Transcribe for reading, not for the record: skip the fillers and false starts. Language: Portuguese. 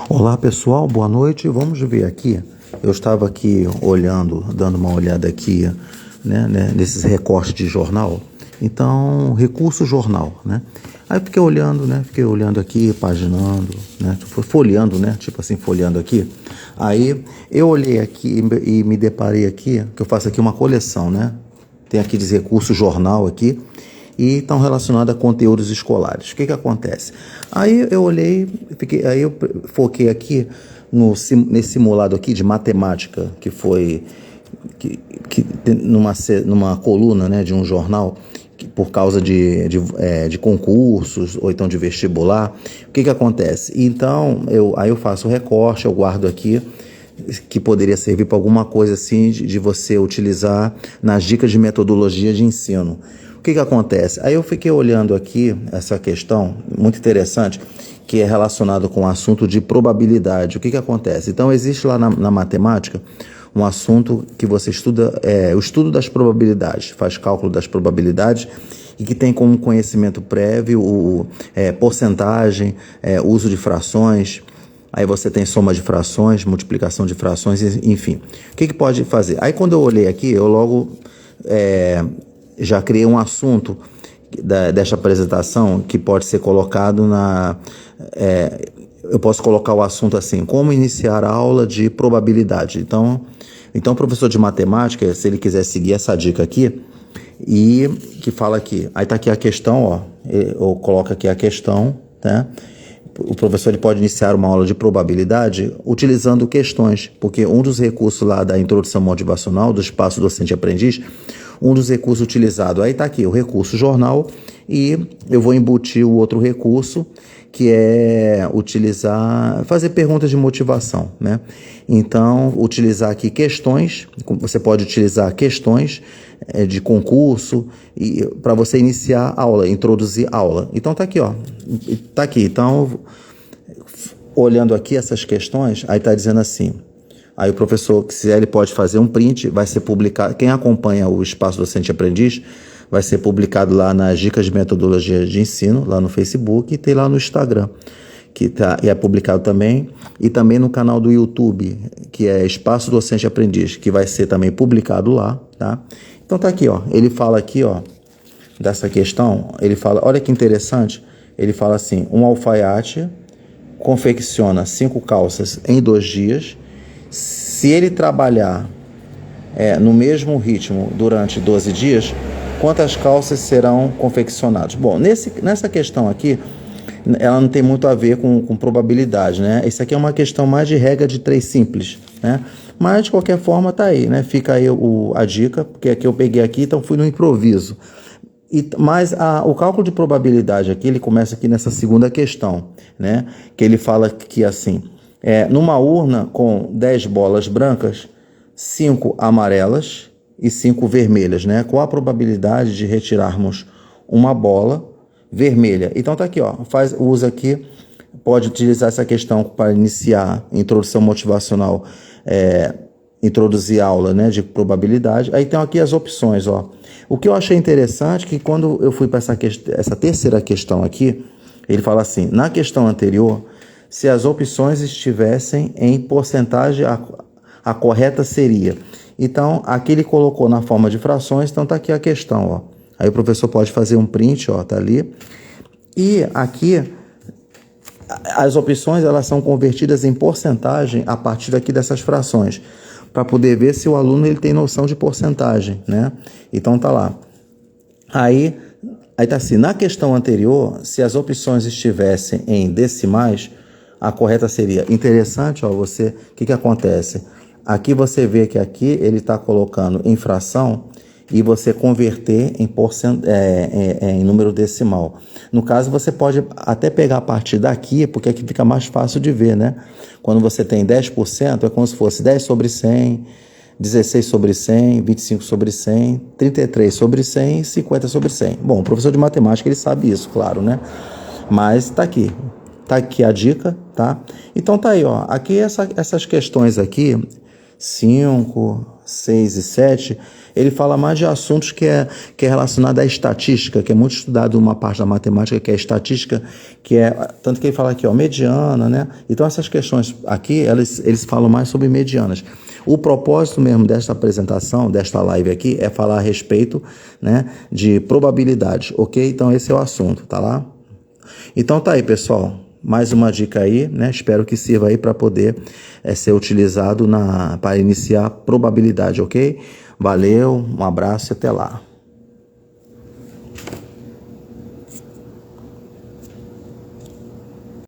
Olá pessoal, boa noite. Vamos ver aqui. Eu estava aqui olhando, dando uma olhada aqui, nesses recortes de jornal. Então, recurso jornal, né? Aí eu fiquei olhando aqui, paginando, né? Folheando, né? Tipo assim, folheando aqui. Aí eu olhei aqui e me deparei aqui, que eu faço aqui uma coleção, né? Tem aqui de recurso jornal aqui. E estão relacionados a conteúdos escolares. O que acontece? Aí eu olhei, aí eu foquei aqui nesse simulado aqui de matemática, que foi numa coluna, né, de um jornal, por causa de concursos ou então de vestibular. O que acontece? Então, aí eu faço o recorte, eu guardo aqui, que poderia servir para alguma coisa assim de você utilizar nas dicas de metodologia de ensino. O que acontece? Aí eu fiquei olhando aqui essa questão muito interessante, que é relacionado com o assunto de probabilidade. O que acontece? Então existe lá na matemática um assunto que você estuda, o estudo das probabilidades, faz cálculo das probabilidades e que tem como conhecimento prévio porcentagem, uso de frações. Aí você tem soma de frações, multiplicação de frações, enfim. O que pode fazer? Aí quando eu olhei aqui, eu logo já criei um assunto desta apresentação que pode ser colocado eu posso colocar o assunto assim: como iniciar a aula de probabilidade. Então o professor de matemática, se ele quiser seguir essa dica aqui, e que fala aqui, aí está aqui a questão, ó, eu coloco aqui a questão, né? O professor ele pode iniciar uma aula de probabilidade utilizando questões, porque um dos recursos lá da introdução motivacional, do espaço docente-aprendiz, um dos recursos utilizados, aí está aqui o recurso jornal, e eu vou embutir o outro recurso, que é fazer perguntas de motivação, né? Então, utilizar aqui questões, você pode utilizar questões de concurso para você iniciar a aula, introduzir a aula. Então tá aqui, ó. Tá aqui. Então, olhando aqui essas questões, aí tá dizendo assim. Aí o professor, se ele pode fazer um print, vai ser publicado. Quem acompanha o Espaço Docente Aprendiz, vai ser publicado lá nas dicas de metodologia de ensino, lá no Facebook, e tem lá no Instagram, e é publicado também, e também no canal do YouTube, que é Espaço Docente Aprendiz, que vai ser também publicado lá, tá? Então tá aqui, ó, ele fala aqui, ó, dessa questão, ele fala, olha que interessante, ele fala assim: um alfaiate confecciona 5 calças em 2 dias, se ele trabalhar no mesmo ritmo durante 12 dias, quantas calças serão confeccionadas? Bom, nessa questão aqui, ela não tem muito a ver com probabilidade, né? Isso aqui é uma questão mais de regra de 3 simples, né? Mas, de qualquer forma, tá aí, né? Fica aí a dica, porque aqui eu peguei aqui, então fui no improviso. Mas o cálculo de probabilidade aqui, ele começa aqui nessa segunda questão, né? Que ele fala que assim, numa urna com 10 bolas brancas, 5 amarelas e 5 vermelhas, né? Qual a probabilidade de retirarmos uma bola vermelha? Então tá aqui, ó, usa aqui, pode utilizar essa questão para iniciar introdução motivacional, introduzir aula, né, de probabilidade. Aí tem aqui as opções, ó. O que eu achei interessante é que quando eu fui para essa terceira questão aqui, ele fala assim: na questão anterior, se as opções estivessem em porcentagem, a correta seria. Então, aqui ele colocou na forma de frações, então tá aqui a questão, ó. Aí o professor pode fazer um print, ó, tá ali. E aqui, as opções, elas são convertidas em porcentagem a partir daqui dessas frações, para poder ver se o aluno ele tem noção de porcentagem, né? Então tá lá. Aí tá assim: na questão anterior, se as opções estivessem em decimais, a correta seria. Interessante, ó, o que acontece? Aqui você vê que aqui ele está colocando em fração e você converter em número decimal. No caso, você pode até pegar a partir daqui, porque aqui fica mais fácil de ver, né? Quando você tem 10%, é como se fosse 10 sobre 100, 16 sobre 100, 25 sobre 100, 33 sobre 100 e 50 sobre 100. Bom, o professor de matemática, ele sabe isso, claro, né? Mas tá aqui. Tá aqui a dica, tá? Então tá aí, ó. Aqui essas questões aqui, 5, 6 e 7, ele fala mais de assuntos que é relacionado à estatística, que é muito estudado uma parte da matemática, que é estatística, que é, tanto que ele fala aqui, ó, mediana, né? Então essas questões aqui, eles falam mais sobre medianas. O propósito mesmo desta apresentação, desta live aqui, é falar a respeito, né, de probabilidade, ok? Então esse é o assunto, tá lá? Então tá aí, pessoal. Mais uma dica aí, né? Espero que sirva aí para poder ser utilizado para iniciar probabilidade, ok? Valeu, um abraço e até lá.